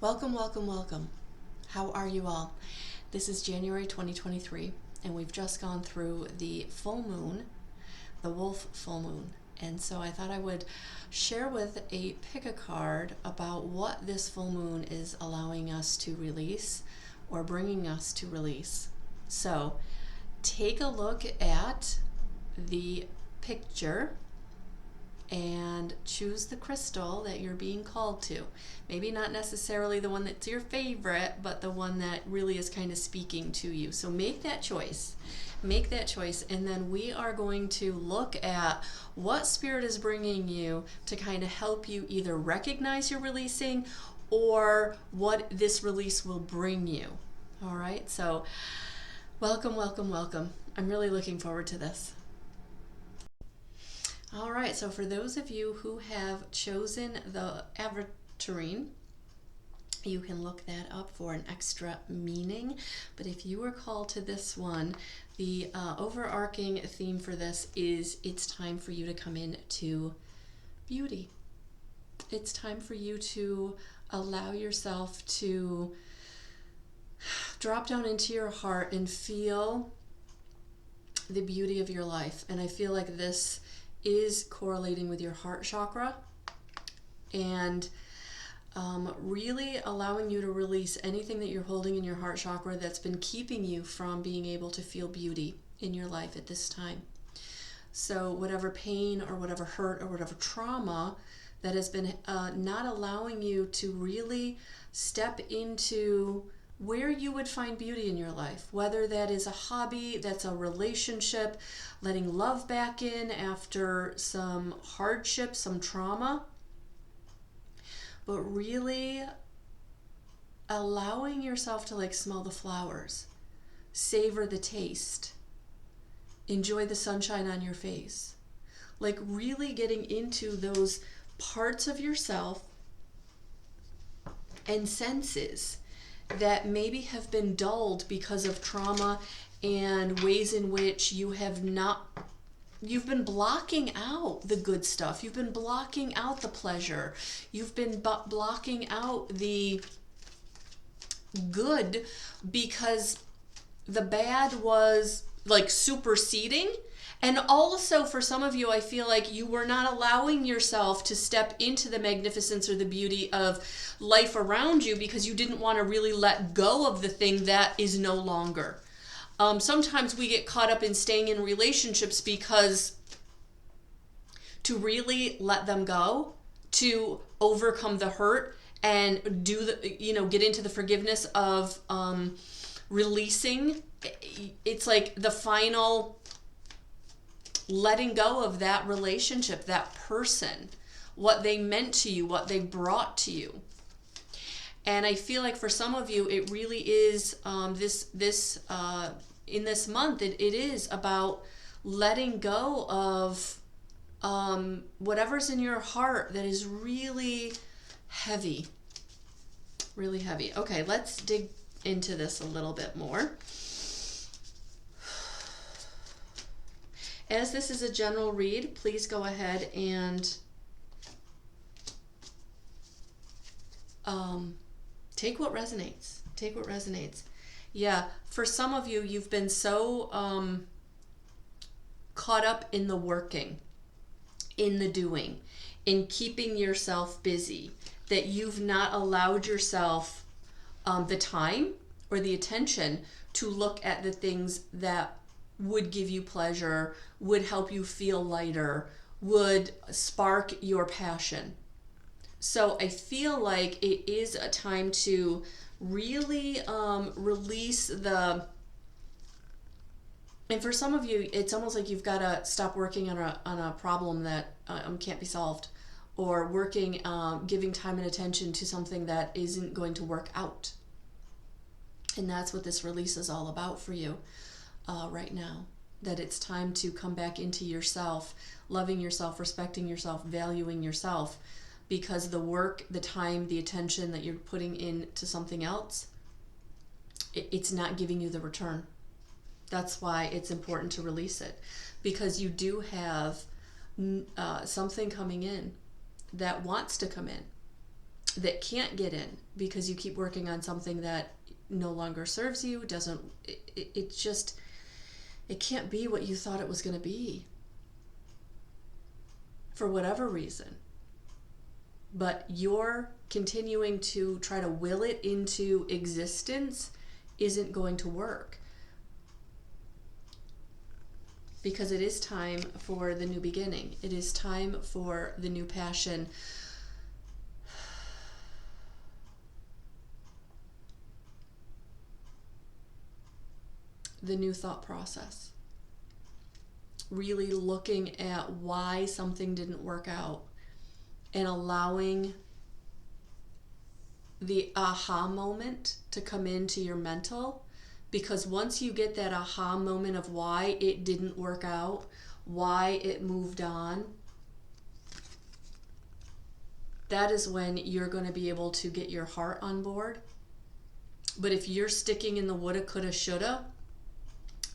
Welcome, welcome, welcome. How are you all? This is January 2023, and we've just gone through the full moon, the wolf full moon. And so I thought I would share with pick a card about what this full moon is allowing us to release or bringing us to release. So take a look at the picture and choose the crystal that you're being called to. Maybe not necessarily the one that's your favorite, but the one that really is kind of speaking to you. So make that choice. Make that choice, and then we are going to look at what Spirit is bringing you to kind of help you either recognize you're releasing or what this release will bring you. All right, so welcome, welcome, welcome. I'm really looking forward to this. All right, so for those of you who have chosen the aventurine, you can look that up for an extra meaning. But if you were called to this one, the overarching theme for this is it's time for you to come into beauty. It's time for you to allow yourself to drop down into your heart and feel the beauty of your life. And I feel like this is correlating with your heart chakra and really allowing you to release anything that you're holding in your heart chakra that's been keeping you from being able to feel beauty in your life at this time. So whatever pain or whatever hurt or whatever trauma that has been not allowing you to really step into where you would find beauty in your life, whether that is a hobby, that's a relationship, letting love back in after some hardship, some trauma, but really allowing yourself to smell the flowers, savor the taste, enjoy the sunshine on your face, really getting into those parts of yourself and senses that maybe have been dulled because of trauma and ways in which you've been blocking out the good stuff. You've been blocking out the pleasure. You've been blocking out the good because the bad was superseding. And also for some of you, I feel like you were not allowing yourself to step into the magnificence or the beauty of life around you because you didn't want to really let go of the thing that is no longer. Sometimes we get caught up in staying in relationships because to really let them go, to overcome the hurt and get into the forgiveness of releasing, it's like the final letting go of that relationship, that person, what they meant to you, what they brought to you. And I feel like for some of you, it really is in this month, it is about letting go of whatever's in your heart that is really heavy, really heavy. Okay, let's dig into this a little bit more. As this is a general read, please go ahead and take what resonates. Take what resonates. Yeah, for some of you, you've been so caught up in the working, in the doing, in keeping yourself busy, that you've not allowed yourself the time or the attention to look at the things that would give you pleasure, would help you feel lighter, would spark your passion. So I feel like it is a time to really release and for some of you, it's almost like you've got to stop working on a problem that can't be solved, or working, giving time and attention to something that isn't going to work out. And that's what this release is all about for you. Right now, that it's time to come back into yourself, loving yourself, respecting yourself, valuing yourself, because the work, the time, the attention that you're putting into something else, it's not giving you the return. That's why it's important to release it, because you do have something coming in that wants to come in. that can't get in because you keep working on something that no longer serves you, doesn't, it just, it can't be what you thought it was going to be for whatever reason. But you're continuing to try to will it into existence isn't going to work. Because it is time for the new beginning. It is time for the new passion. The new thought process. Really looking at why something didn't work out and allowing the aha moment to come into your mental. Because once you get that aha moment of why it didn't work out, why it moved on, that is when you're going to be able to get your heart on board. But if you're sticking in the woulda, coulda, shoulda,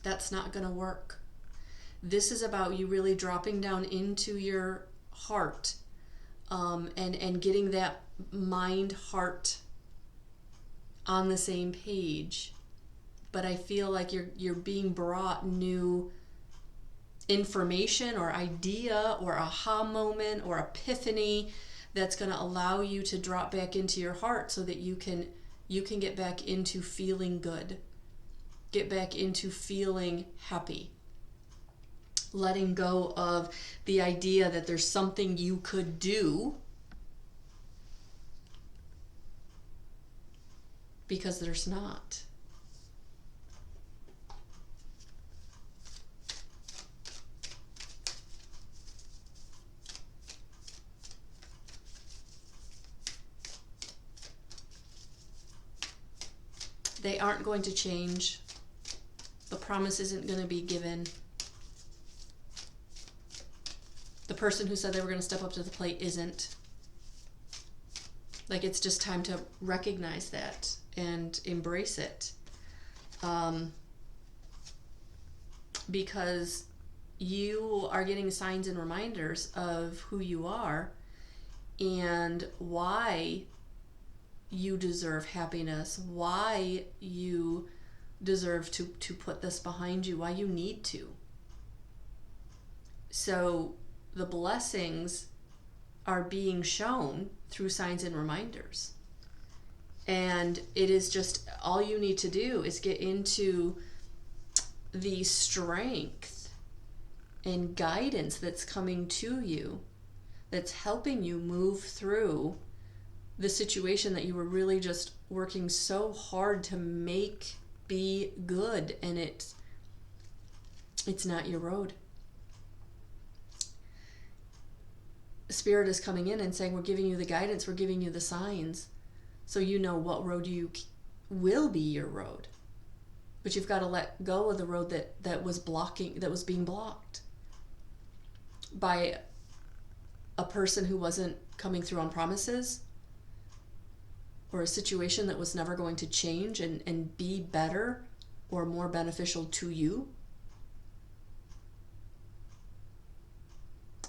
that's not going to work. This is about you really dropping down into your heart, and getting that mind heart on the same page. But I feel like you're being brought new information or idea or aha moment or epiphany that's going to allow you to drop back into your heart so that you can get back into feeling good, get back into feeling happy, letting go of the idea that there's something you could do, because there's not. They aren't going to change. The promise isn't going to be given. The person who said they were going to step up to the plate isn't. Like, it's just time to recognize that and embrace it. Because you are getting signs and reminders of who you are and why you deserve happiness, why you deserve to put this behind you, why you need to. So the blessings are being shown through signs and reminders. And it is just, all you need to do is get into the strength and guidance that's coming to you, that's helping you move through the situation that you were really just working so hard to make be good, and it's not your road. Spirit is coming in and saying, we're giving you the guidance, we're giving you the signs, so you know what road you will be your road. But you've got to let go of the road that was being blocked by a person who wasn't coming through on promises, or a situation that was never going to change and be better or more beneficial to you.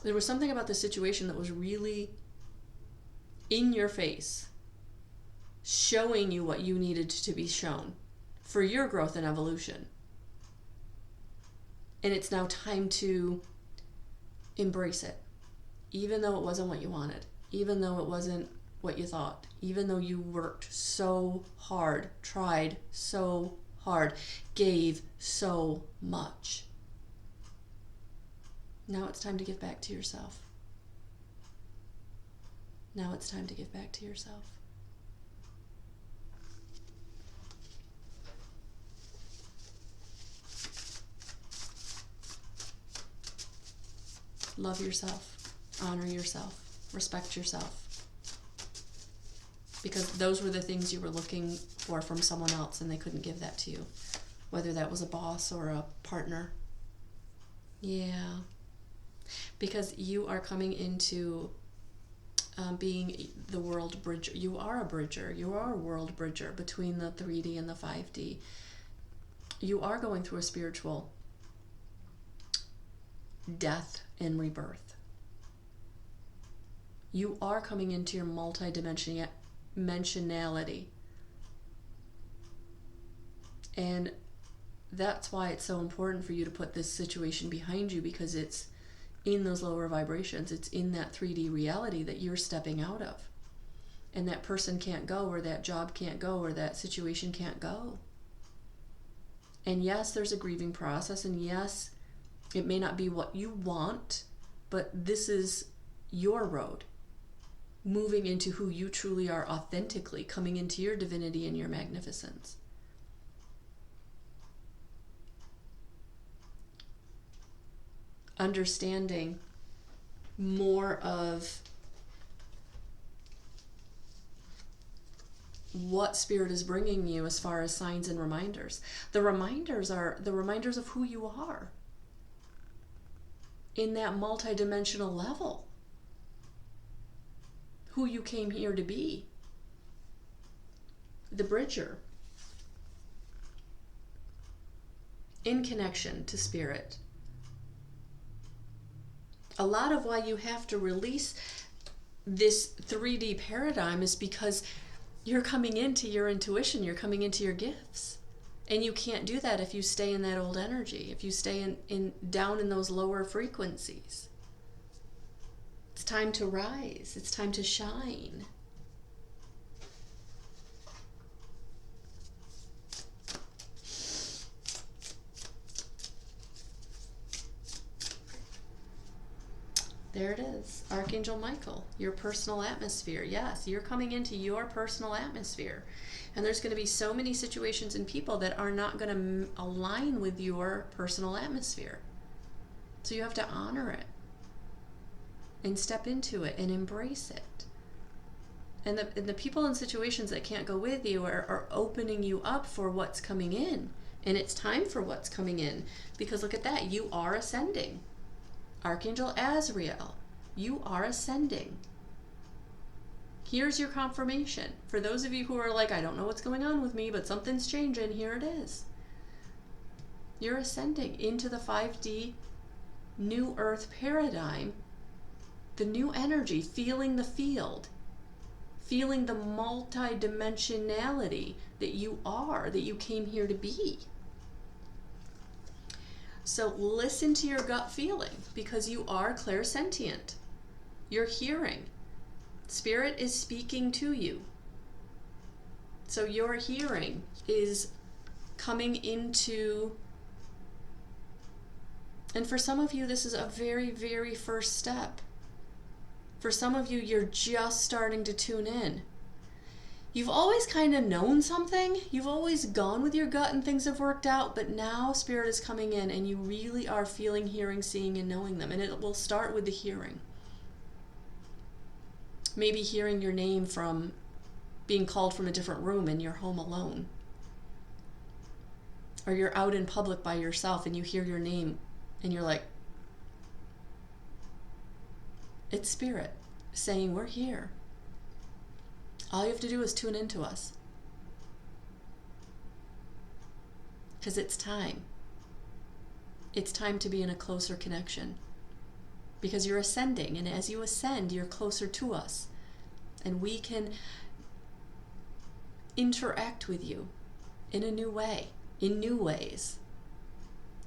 There was something about the situation that was really in your face, showing you what you needed to be shown for your growth and evolution. And it's now time to embrace it, even though it wasn't what you wanted, even though it wasn't what you thought, even though you worked so hard, tried so hard, gave so much. Now it's time to give back to yourself. Now it's time to give back to yourself. Love yourself, honor yourself, respect yourself. Because those were the things you were looking for from someone else, and they couldn't give that to you. Whether that was a boss or a partner. Yeah. Because you are coming into being the world bridger. You are a bridger. You are a world bridger between the 3D and the 5D. You are going through a spiritual death and rebirth. You are coming into your multidimensionality. And that's why it's so important for you to put this situation behind you, because it's in those lower vibrations. It's in that 3D reality that you're stepping out of. And that person can't go, or that job can't go, or that situation can't go. And yes, there's a grieving process, and yes, it may not be what you want, but this is your road. Moving into who you truly are authentically, coming into your divinity and your magnificence. Understanding more of what Spirit is bringing you as far as signs and reminders. The reminders are the reminders of who you are in that multidimensional level. Who you came here to be. The bridger. In connection to Spirit. A lot of why you have to release this 3D paradigm is because you're coming into your intuition, you're coming into your gifts. And you can't do that if you stay in that old energy, if you stay down in those lower frequencies. It's time to rise. It's time to shine. There it is. Archangel Michael, your personal atmosphere. Yes, you're coming into your personal atmosphere. And there's going to be so many situations and people that are not going to align with your personal atmosphere. So you have to honor it and step into it and embrace it. And the people and situations that can't go with you are opening you up for what's coming in. And it's time for what's coming in. Because look at that. You are ascending. Archangel Azrael, you are ascending. Here's your confirmation. For those of you who are like, I don't know what's going on with me, but something's changing, here it is. You're ascending into the 5D New Earth paradigm, the new energy, feeling the field, feeling the multidimensionality that you are, that you came here to be. So listen to your gut feeling, because you are clairsentient. You're hearing. Spirit is speaking to you. So your hearing is coming into, and for some of you, this is a very, very first step. For some of you, you're just starting to tune in. You've always kind of known something. You've always gone with your gut and things have worked out, but now Spirit is coming in and you really are feeling, hearing, seeing, and knowing them. And it will start with the hearing. Maybe hearing your name from being called from a different room and you're home alone. Or you're out in public by yourself and you hear your name and you're like, it's Spirit saying, we're here. All you have to do is tune into us. Because it's time. It's time to be in a closer connection. Because you're ascending, and as you ascend, you're closer to us. And we can interact with you in a new way, in new ways.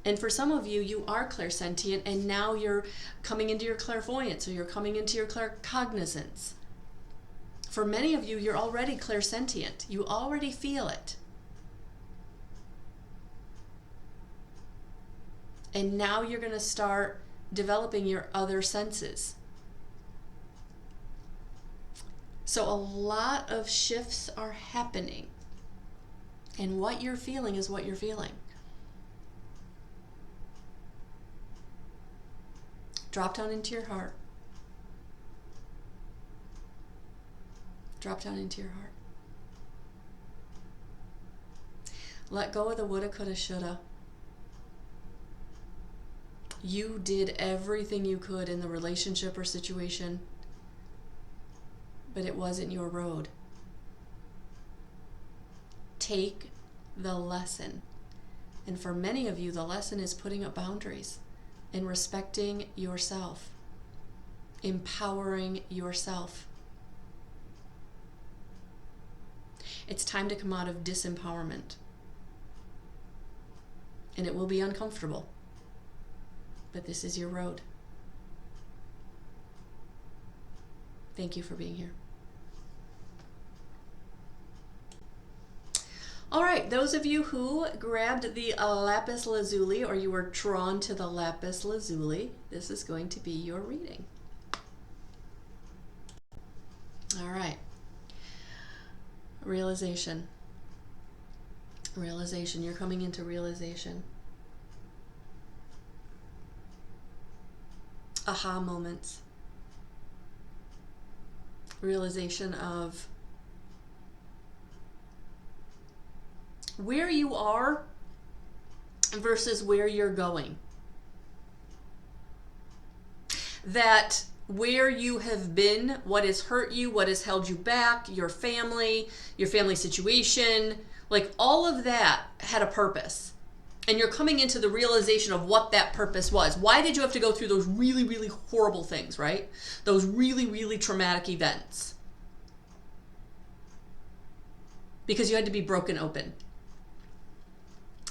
And for some of you, you are clairsentient, and now you're coming into your clairvoyance, or you're coming into your claircognizance. For many of you, you're already clairsentient. You already feel it. And now you're going to start developing your other senses. So a lot of shifts are happening. And what you're feeling is what you're feeling. Drop down into your heart. Drop down into your heart. Let go of the woulda, coulda, shoulda. You did everything you could in the relationship or situation, but it wasn't your road. Take the lesson. And for many of you, the lesson is putting up boundaries and respecting yourself. empowering yourself. It's time to come out of disempowerment. And it will be uncomfortable. But this is your road. Thank you for being here. All right, those of you who grabbed the lapis lazuli, or you were drawn to the lapis lazuli, this is going to be your reading. All right. Realization. Realization. You're coming into realization. Aha moments. Realization of where you are versus where you're going. That where you have been, what has hurt you, what has held you back, your family situation, like all of that had a purpose. And you're coming into the realization of what that purpose was. Why did you have to go through those really, really horrible things, right? Those really, really traumatic events. Because you had to be broken open.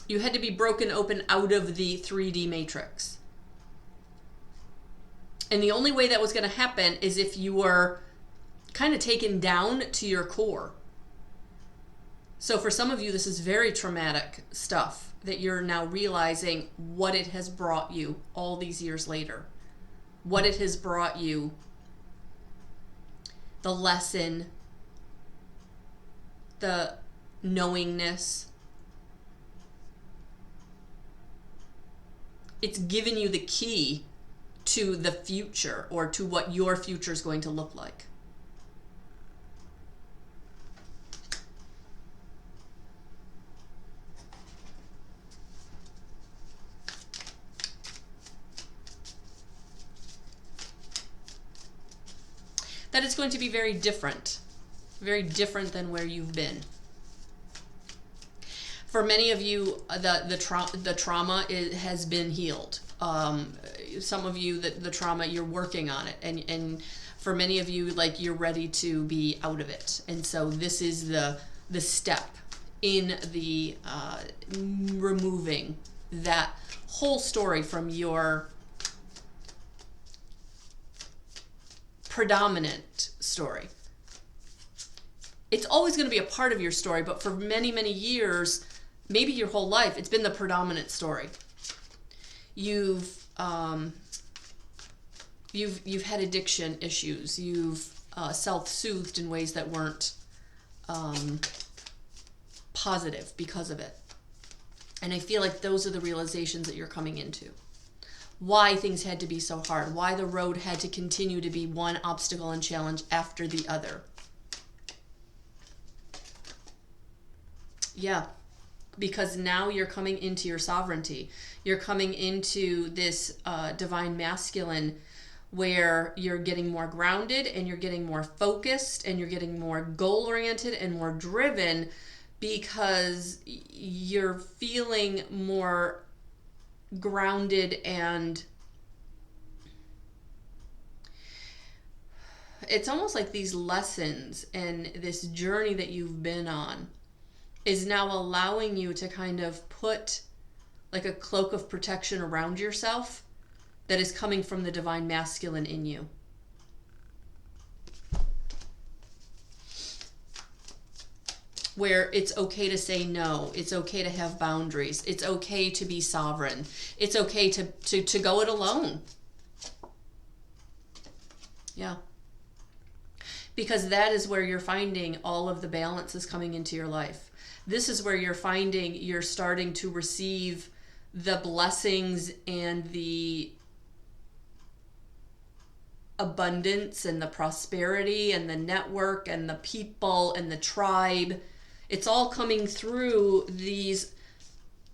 You had to be broken open out of the 3D matrix. And the only way that was going to happen is if you were kind of taken down to your core. So for some of you, this is very traumatic stuff that you're now realizing what it has brought you all these years later. What it has brought you, the lesson, the knowingness. It's given you the key to the future, or to what your future is going to look like. That it's going to be very different than where you've been. For many of you, the trauma has been healed. Some of you, the trauma, you're working on it, and for many of you, like, you're ready to be out of it. And so this is the step in the removing that whole story from your predominant story. It's always going to be a part of your story, but for many, many years, maybe your whole life, it's been the predominant story. You've had addiction issues. You've self-soothed in ways that weren't positive because of it. And I feel like those are the realizations that you're coming into. Why things had to be so hard. Why the road had to continue to be one obstacle and challenge after the other. Yeah. Because now you're coming into your sovereignty. You're coming into this divine masculine where you're getting more grounded and you're getting more focused and you're getting more goal-oriented and more driven because you're feeling more grounded, and it's almost like these lessons and this journey that you've been on is now allowing you to kind of put like a cloak of protection around yourself that is coming from the divine masculine in you. Where it's okay to say no, it's okay to have boundaries, it's okay to be sovereign, it's okay to go it alone. Yeah. Because that is where you're finding all of the balance is coming into your life. This is where you're finding you're starting to receive the blessings and the abundance and the prosperity and the network and the people and the tribe. It's all coming through these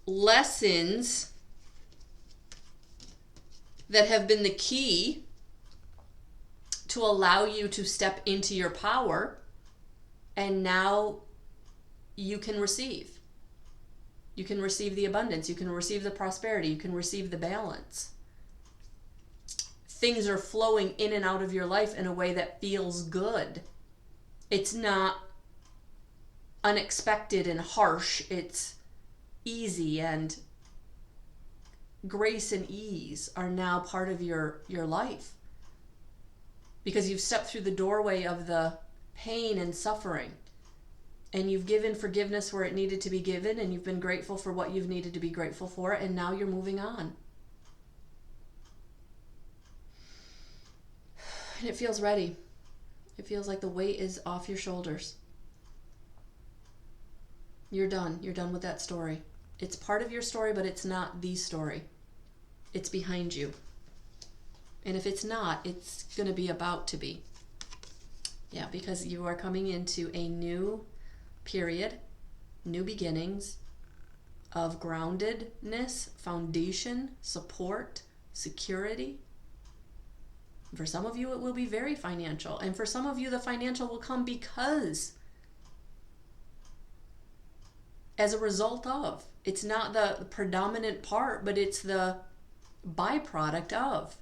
lessons that have been the key to allow you to step into your power, and now you can receive. You can receive the abundance, you can receive the prosperity, you can receive the balance. things are flowing in and out of your life in a way that feels good. It's not unexpected and harsh. It's easy, and grace and ease are now part of your life because you've stepped through the doorway of the pain and suffering, and you've given forgiveness where it needed to be given, and you've been grateful for what you've needed to be grateful for, and now you're moving on. And it feels ready. It feels like the weight is off your shoulders. You're done. You're done with that story. It's part of your story, but it's not the story. It's behind you. And if it's not, it's going to be about to be. Yeah, because you are coming into a new period, new beginnings of groundedness, foundation, support, security. For some of you, it will be very financial. And for some of you, the financial will come because, as a result of, it's not the predominant part, but it's the byproduct of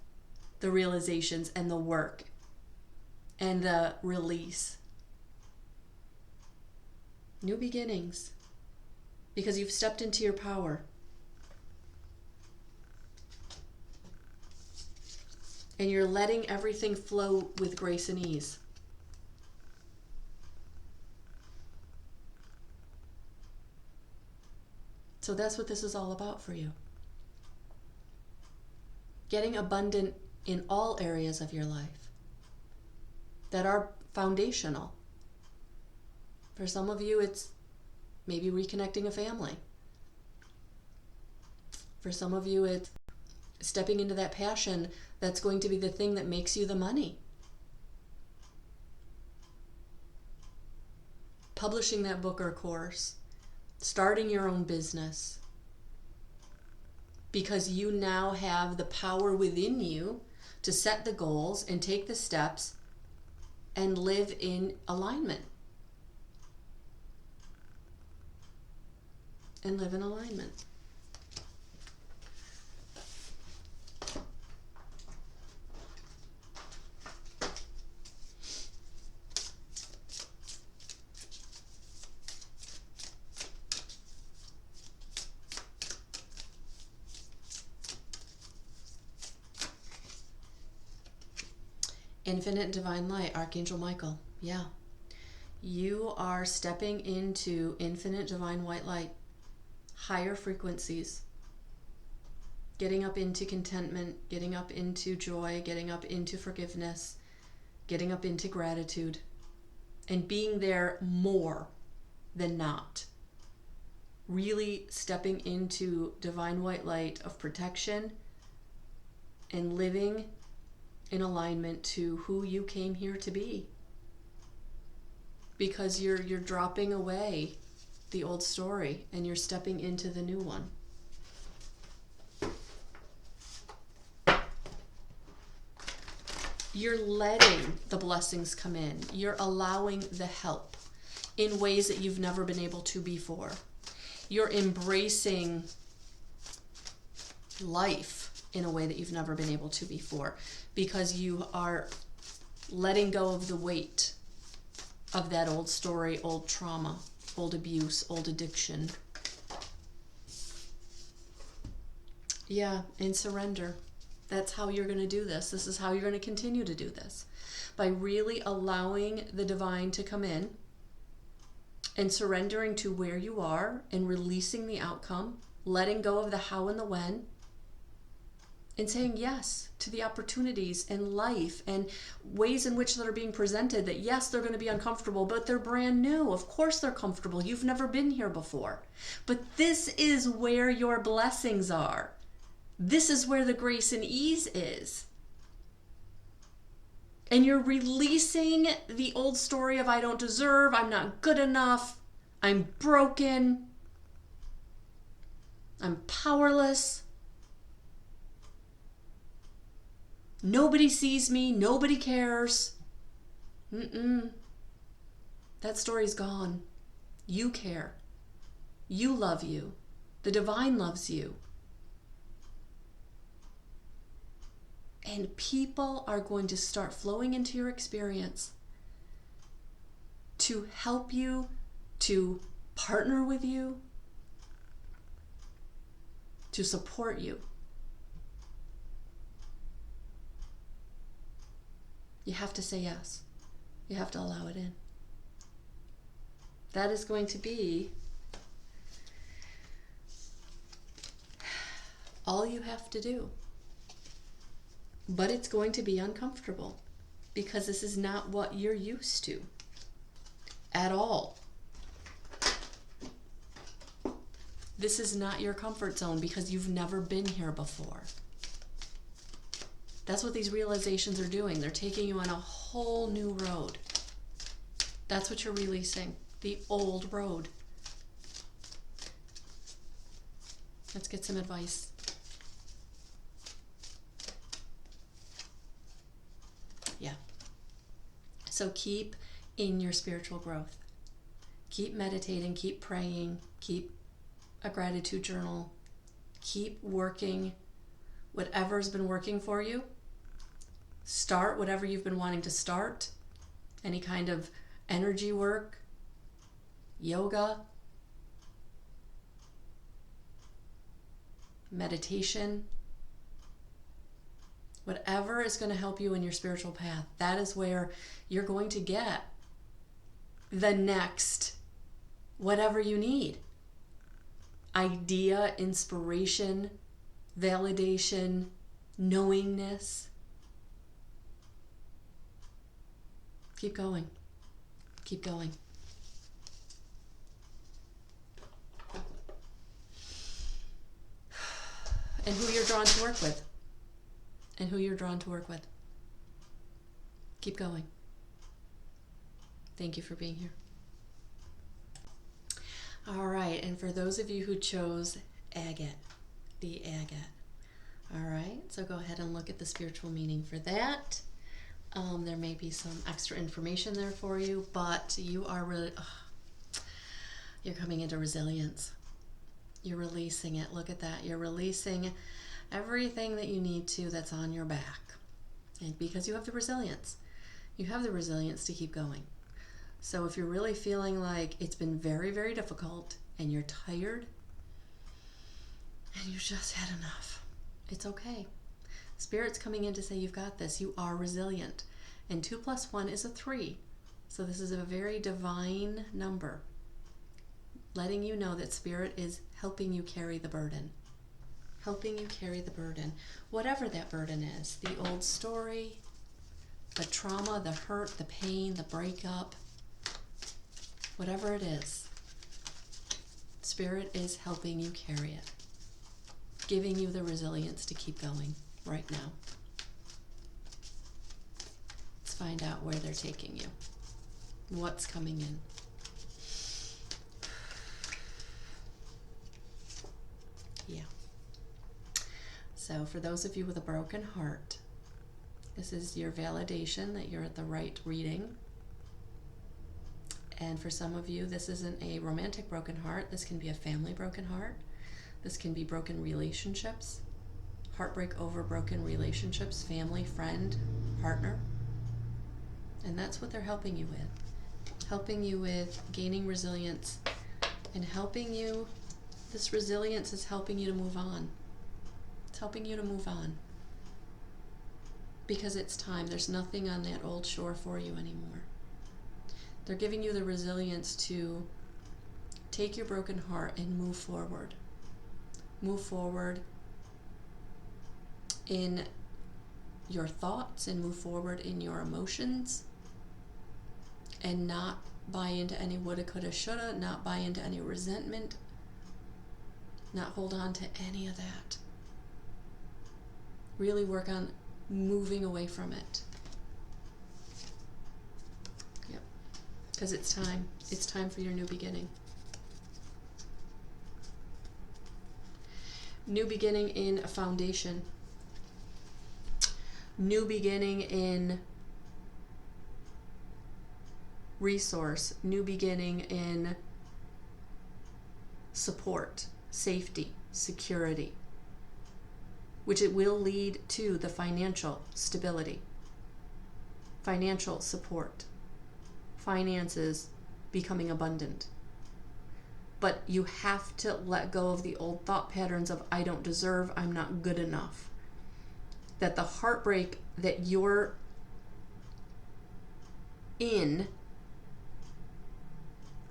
the realizations and the work and the release. New beginnings, because you've stepped into your power. And you're letting everything flow with grace and ease. So that's what this is all about for you. Getting abundant in all areas of your life that are foundational. For some of you, it's maybe reconnecting a family. For some of you, it's stepping into that passion that's going to be the thing that makes you the money. Publishing that book or course. Starting your own business. Because you now have the power within you to set the goals and take the steps and live in alignment. And live in alignment. Infinite divine light, Archangel Michael. Yeah. You are stepping into infinite divine white light. Higher frequencies. Getting up into contentment, getting up into joy, getting up into forgiveness, getting up into gratitude, and being there more than not. Really stepping into divine white light of protection and living in alignment to who you came here to be. Because you're dropping away the old story and you're stepping into the new one. You're letting the blessings come in. You're allowing the help in ways that you've never been able to before. You're embracing life in a way that you've never been able to before, because you are letting go of the weight of that old story, old trauma, old abuse, old addiction. Yeah, and surrender. That's how you're going to do this. This is how you're going to continue to do this. By really allowing the divine to come in and surrendering to where you are and releasing the outcome, letting go of the how and the when, and saying yes to the opportunities and life and ways in which that are being presented, that yes, they're going to be uncomfortable, but they're brand new. Of course they're comfortable. You've never been here before. But this is where your blessings are. This is where the grace and ease is. And you're releasing the old story of I don't deserve, I'm not good enough, I'm broken, I'm powerless. Nobody sees me. Nobody cares. That story's gone. You care. You love you. The divine loves you. And people are going to start flowing into your experience to help you, to partner with you, to support you. You have to say yes. You have to allow it in. That is going to be all you have to do. But it's going to be uncomfortable because this is not what you're used to at all. This is not your comfort zone because you've never been here before. That's what these realizations are doing. They're taking you on a whole new road. That's what you're releasing, the old road. Let's get some advice. Yeah. So keep in your spiritual growth. Keep meditating, keep praying, keep a gratitude journal, keep working whatever's been working for you. Start whatever you've been wanting to start. Any kind of energy work, yoga, meditation, whatever is going to help you in your spiritual path. That is where you're going to get the next whatever you need. Idea, inspiration, validation, knowingness. Keep going. Keep going. And who you're drawn to work with. And who you're drawn to work with. Keep going. Thank you for being here. All right, and for those of you who chose agate, the agate. All right, so go ahead and look at the spiritual meaning for that. There may be some extra information there for you, but you are really, you're coming into resilience. You're releasing it. Look at that. You're releasing everything that you need to that's on your back. And because you have the resilience. You have the resilience to keep going. So if you're really feeling like it's been very, very difficult and you're tired and you just had enough, it's okay. Spirit's coming in to say you've got this. You are resilient. And 2 + 1 is 3. So this is a very divine number, letting you know that Spirit is helping you carry the burden. Helping you carry the burden. Whatever that burden is. The old story, the trauma, the hurt, the pain, the breakup. Whatever it is. Spirit is helping you carry it. Giving you the resilience to keep going right now. Let's find out where they're taking you. What's coming in. Yeah. So for those of you with a broken heart, this is your validation that you're at the right reading. And for some of you, this isn't a romantic broken heart. This can be a family broken heart. This can be broken relationships. Heartbreak over broken relationships, family, friend, partner. And that's what they're helping you with. Helping you with gaining resilience and helping you. This resilience is helping you to move on. It's helping you to move on. Because it's time. There's nothing on that old shore for you anymore. They're giving you the resilience to take your broken heart and move forward. Move forward in your thoughts and move forward in your emotions and not buy into any woulda, coulda, shoulda, not buy into any resentment, not hold on to any of that. Really work on moving away from it. Yep. Because it's time. It's time for your new beginning. New beginning in a foundation. New beginning in resource. New beginning in support, safety, security. which it will lead to the financial stability, financial support, finances becoming abundant. But you have to let go of the old thought patterns of I don't deserve, I'm not good enough. That the heartbreak that you're in,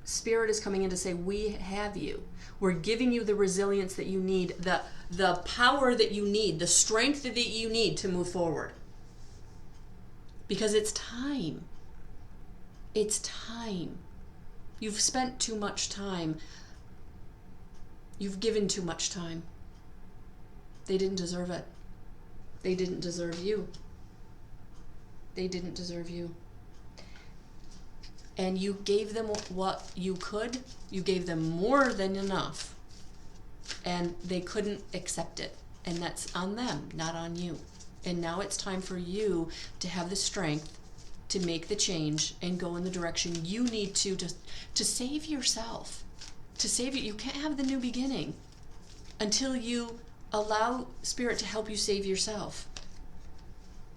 Spirit is coming in to say, we have you. We're giving you the resilience that you need, the power that you need, the strength that you need to move forward. Because it's time. It's time. You've spent too much time. You've given too much time. They didn't deserve it. They didn't deserve you. They didn't deserve you. And you gave them what you could. You gave them more than enough. And they couldn't accept it. And that's on them, not on you. And now it's time for you to have the strength to make the change and go in the direction you need to save yourself. To save you. You can't have the new beginning until you allow Spirit to help you save yourself.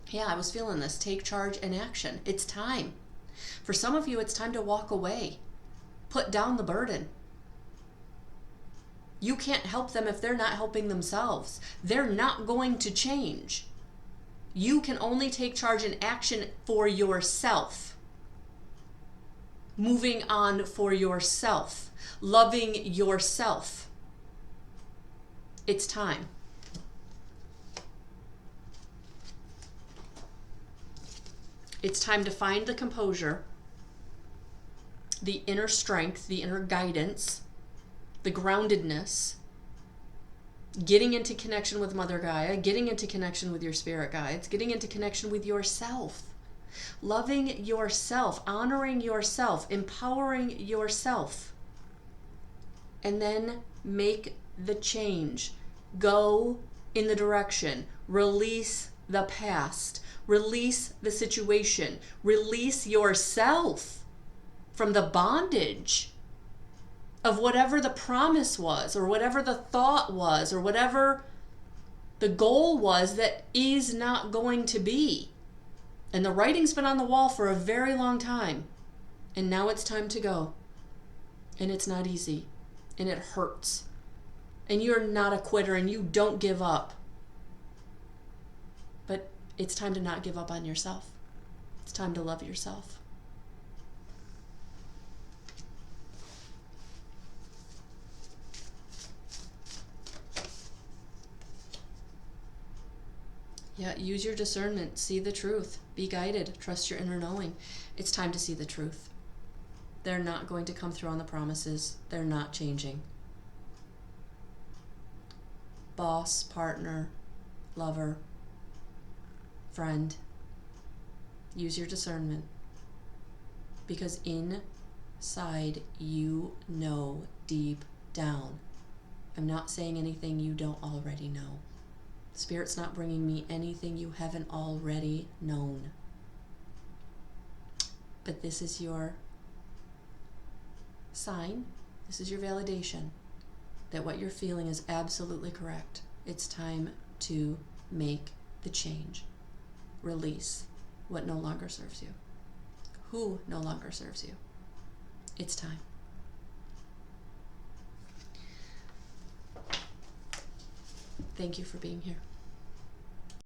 Yeah, I was feeling this. Take charge and action. It's time. For some of you, it's time to walk away. Put down the burden. You can't help them if they're not helping themselves. They're not going to change. You can only take charge and action for yourself. Moving on for yourself. Loving yourself. It's time. It's time to find the composure, the inner strength, the inner guidance, the groundedness, getting into connection with Mother Gaia, getting into connection with your spirit guides, getting into connection with yourself, loving yourself, honoring yourself, empowering yourself, and then make the change. Go in the direction. Release the past. Release the situation. Release yourself from the bondage of whatever the promise was, or whatever the thought was, or whatever the goal was that is not going to be. And the writing's been on the wall for a very long time. And now it's time to go. And it's not easy. And it hurts. And you're not a quitter, and you don't give up. But it's time to not give up on yourself. It's time to love yourself. Yeah, use your discernment. See the truth. Be guided. Trust your inner knowing. It's time to see the truth. They're not going to come through on the promises. They're not changing. Boss, partner, lover, friend, use your discernment, because inside you know deep down. I'm not saying anything you don't already know. Spirit's not bringing me anything you haven't already known. But this is your sign, this is your validation that what you're feeling is absolutely correct. It's time to make the change. Release what no longer serves you. Who no longer serves you. It's time. Thank you for being here.